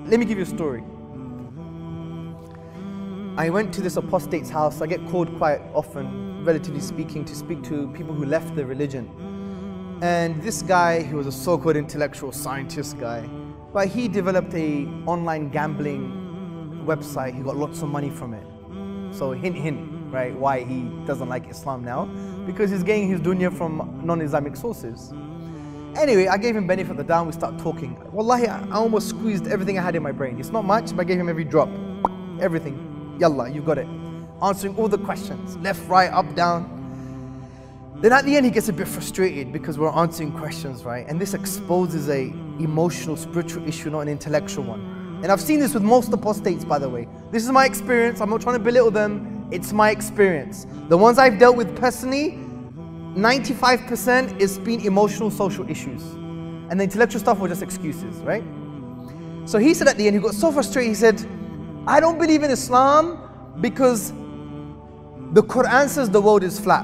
Let me give you a story. I went to this apostate's house. I get called quite often, relatively speaking, to speak to people who left their religion. And this guy, he was a so-called intellectual scientist guy, but he developed a online gambling website. He got lots of money from it. So hint, hint, right, why he doesn't like Islam now. Because he's getting his dunya from non-Islamic sources. Anyway, I gave him benefit of the doubt. We start talking. Wallahi, I almost squeezed everything I had in my brain. It's not much, but I gave him every drop. Everything. Yallah, you got it. Answering all the questions. Left, right, up, down. Then at the end, he gets a bit frustrated because we're answering questions, right? And this exposes a emotional, spiritual issue, not an intellectual one. And I've seen this with most apostates, by the way. This is my experience. I'm not trying to belittle them. It's my experience. The ones I've dealt with personally, 95% is been emotional, social issues. And the intellectual stuff were just excuses, right? So he said at the end, he got so frustrated, he said, I don't believe in Islam because the Qur'an says the world is flat.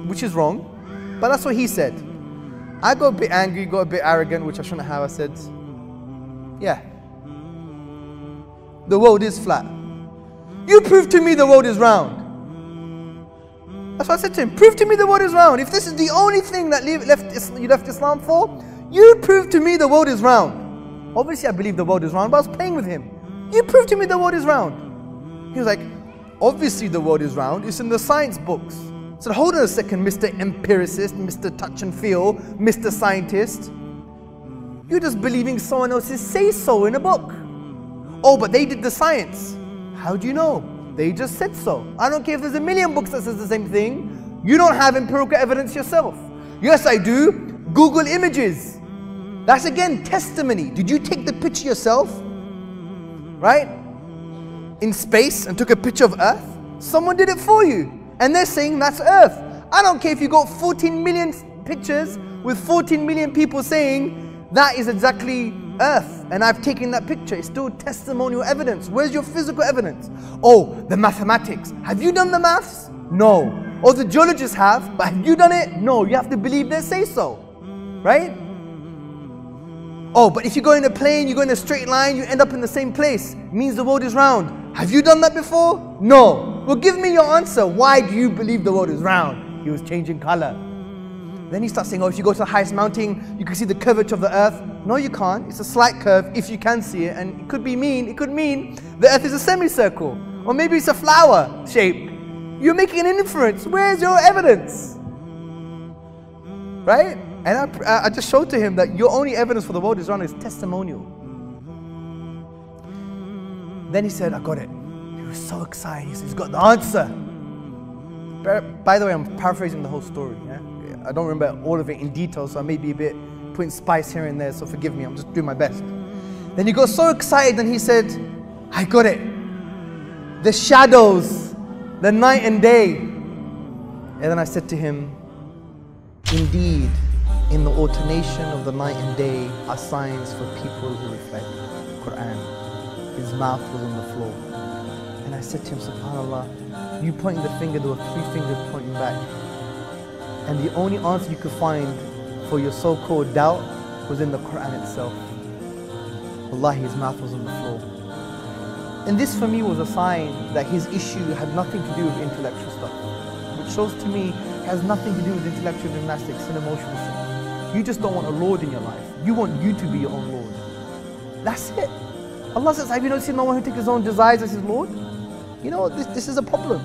Which is wrong, but that's what he said. I got a bit angry, got a bit arrogant, which I shouldn't have. I said, yeah, the world is flat. You prove to me the world is round. That's what I said to him. Prove to me the world is round. If this is the only thing that you left Islam for, you prove to me the world is round. Obviously I believe the world is round, but I was playing with him. You prove to me the world is round. He was like, obviously the world is round. It's in the science books. I said, hold on a second, Mr. Empiricist, Mr. Touch and Feel, Mr. Scientist. You're just believing someone else's say-so in a book. Oh, but they did the science. How do you know? They just said so. I don't care if there's a million books that says the same thing. You don't have empirical evidence yourself. Yes, I do. Google images. That's again testimony. Did you take the picture yourself? Right? In space and took a picture of Earth? Someone did it for you. And they're saying that's Earth. I don't care if you got 14 million pictures with 14 million people saying that is exactly Earth and I've taken that picture. It's still testimonial evidence. Where's your physical evidence? Oh, the mathematics. Have you done the maths? No. Or the geologists have, but have you done it? No. You have to believe they say so. Right? Oh, but if you go in a plane, you go in a straight line, you end up in the same place. It means the world is round. Have you done that before? No. Well, give me your answer. Why do you believe the world is round? He was changing color. Then he starts saying, oh, if you go to the highest mountain, you can see the curvature of the earth. No, you can't. It's a slight curve if you can see it. And it could mean the earth is a semicircle. Or maybe it's a flower shape. You're making an inference. Where's your evidence? Right? And I just showed to him that your only evidence for the world is round is testimonial. Then he said, I got it. He was so excited. He said, he's got the answer. By the way, I'm paraphrasing the whole story. Yeah? I don't remember all of it in detail, so I may be a bit putting spice here and there, so forgive me. I'm just doing my best. Then he got so excited and he said, I got it. The shadows, the night and day. And then I said to him, indeed, in the alternation of the night and day are signs for people who reflect Qur'an. His mouth was on the floor. And I said to him, SubhanAllah, you pointing the finger, there were 3 fingers pointing back. And the only answer you could find for your so-called doubt was in the Qur'an itself. Wallahi, his mouth was on the floor. And this for me was a sign that his issue had nothing to do with intellectual stuff. Which shows to me it has nothing to do with intellectual gymnastics and emotional stuff. You just don't want a Lord in your life. You want you to be your own Lord. That's it. Allah says, have you not seen no one who takes his own desires as his Lord? You know, this is a problem.